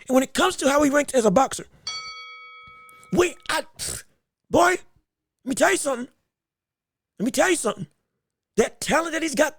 And when it comes to how he ranked as a boxer, boy, let me tell you something. Let me tell you something. That talent that he's got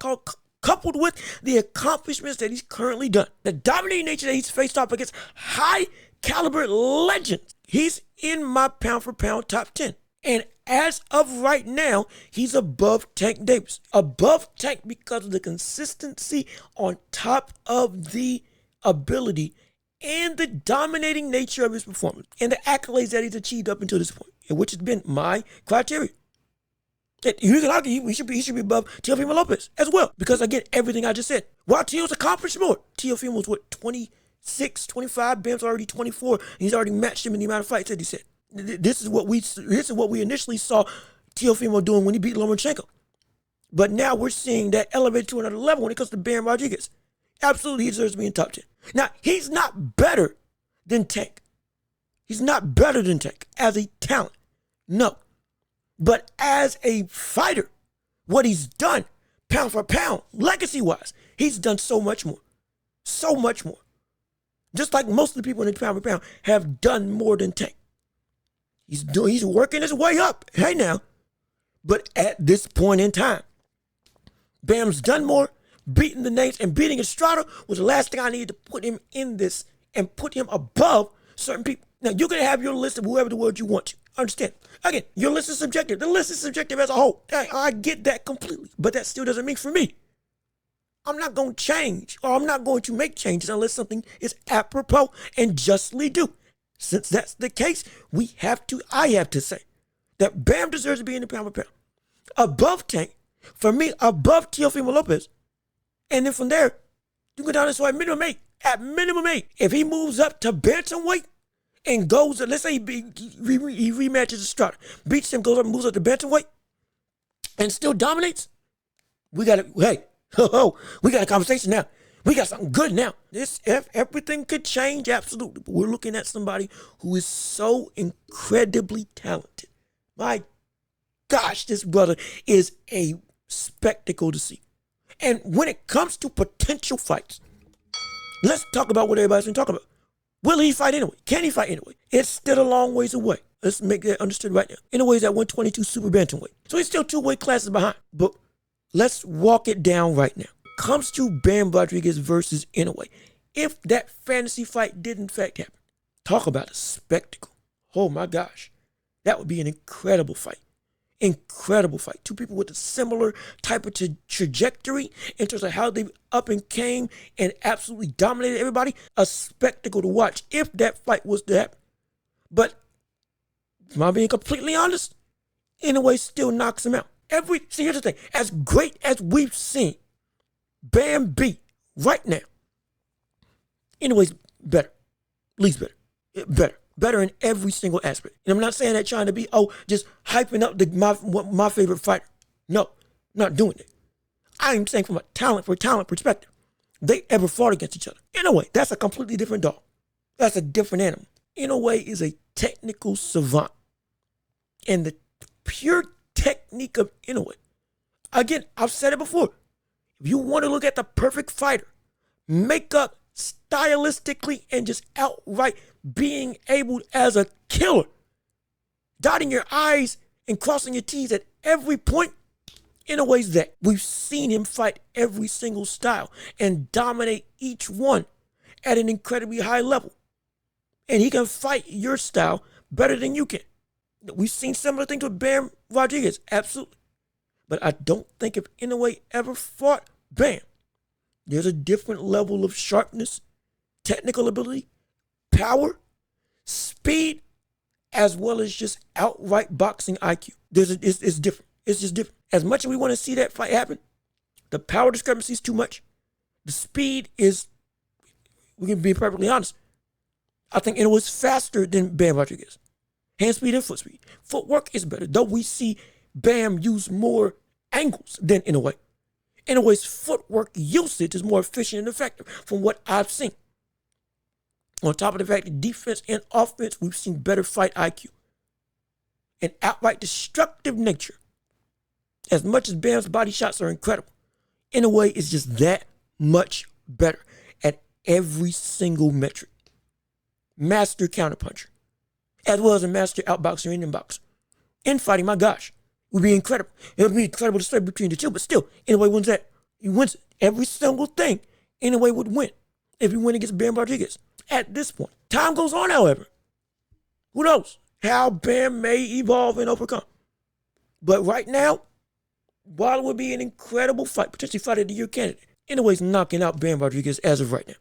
coupled with the accomplishments that he's currently done, the dominating nature that he's faced off against high caliber legends, he's in my pound for pound top 10. And as of right now, he's above Tank Davis. Above Tank because of the consistency on top of the ability and the dominating nature of his performance and the accolades that he's achieved up until this point, which has been my criteria. You can argue he should be above Teofimo Lopez as well, because again, everything I just said. While Teo's accomplished more, Teofimo was 26, 25, Bam's already 24, and he's already matched him in the amount of fights that he said. This is what we initially saw Teofimo doing when he beat Lomachenko. But now we're seeing that elevated to another level when it comes to Bam Rodriguez. Absolutely, he deserves to be in top 10. Now, he's not better than Tank. He's not better than Tank as a talent. No. But as a fighter, what he's done, pound for pound, legacy-wise, he's done so much more. So much more. Just like most of the people in the pound for pound have done more than Tank. He's working his way up. Hey now. But at this point in time, Bam's done more. Beating the names and beating Estrada was the last thing I needed to put him in this and put him above certain people. Now, you can have your list of whoever the word you want to. Understand? Again, your list is subjective. The list is subjective as a whole. I get that completely. But that still doesn't mean for me. I'm not going to change, or I'm not going to make changes unless something is apropos and justly due. Since that's the case, I have to say that Bam deserves to be in the pound for pound. Above Tank, for me, above Teofimo Lopez. And then from there, you go down this way, minimum 8. At minimum 8, if he moves up to bantamweight and goes, let's say he rematches Estrada, beats him, goes up and moves up to bantamweight, and still dominates, we got a conversation now. We got something good now. If everything could change, absolutely. But we're looking at somebody who is so incredibly talented. My gosh, this brother is a spectacle to see. And when it comes to potential fights, let's talk about what everybody's been talking about. Will he fight Inoue? Can he fight Inoue? It's still a long ways away. Let's make that understood right now. Inoue's at 122 super bantamweight. So he's still 2 weight classes behind. But let's walk it down right now. Comes to Bam Rodriguez versus Inoue. If that fantasy fight did in fact happen, talk about a spectacle. Oh my gosh. That would be an incredible fight. Incredible fight. 2 people with a similar type of trajectory in terms of how they up and came and absolutely dominated everybody. A spectacle to watch if that fight was to happen. But, am I being completely honest? Inoue still knocks him out. See, here's the thing. As great as we've seen Bam be right now, Inoue's better. Lee's better. Better in every single aspect. And I'm not saying that trying to be, just hyping up my favorite fighter. No, I'm not doing it. I'm saying from a talent perspective, they ever fought against each other. Inoue, that's a completely different dog. That's a different animal. Inoue is a technical savant. And the pure technique of Inoue, again, I've said it before. If you want to look at the perfect fighter, makeup, stylistically, and just outright being able as a killer, dotting your I's and crossing your T's at every point, Inoue's that. We've seen him fight every single style and dominate each one at an incredibly high level. And he can fight your style better than you can. We've seen similar things with Bam Rodriguez, absolutely. But I don't think if Inoue ever fought Bam, there's a different level of sharpness, technical ability, power, speed, as well as just outright boxing IQ. It's different. It's just different. As much as we want to see that fight happen, the power discrepancy is too much. The speed is, we can be perfectly honest, I think Inoue is faster than Bam Rodriguez. Hand speed and foot speed. Footwork is better, though we see Bam use more angles than Inoue. Inoue's footwork usage is more efficient and effective from what I've seen. On top of the fact that defense and offense, we've seen better fight IQ. And outright destructive nature. As much as Bam's body shots are incredible, Inoue is just that much better at every single metric. master counterpuncher, as well as a master outboxer and inboxer. Infighting, my gosh, would be incredible. It would be incredible to start between the two, but still, Inoue wins that. He wins every single thing. Inoue would win if he went against Bam Rodriguez. At this point, time goes on, however. Who knows how Bam may evolve and overcome? But right now, while it would be an incredible fight, potentially fight of the year candidate, Inoue's knocking out Bam Rodriguez as of right now.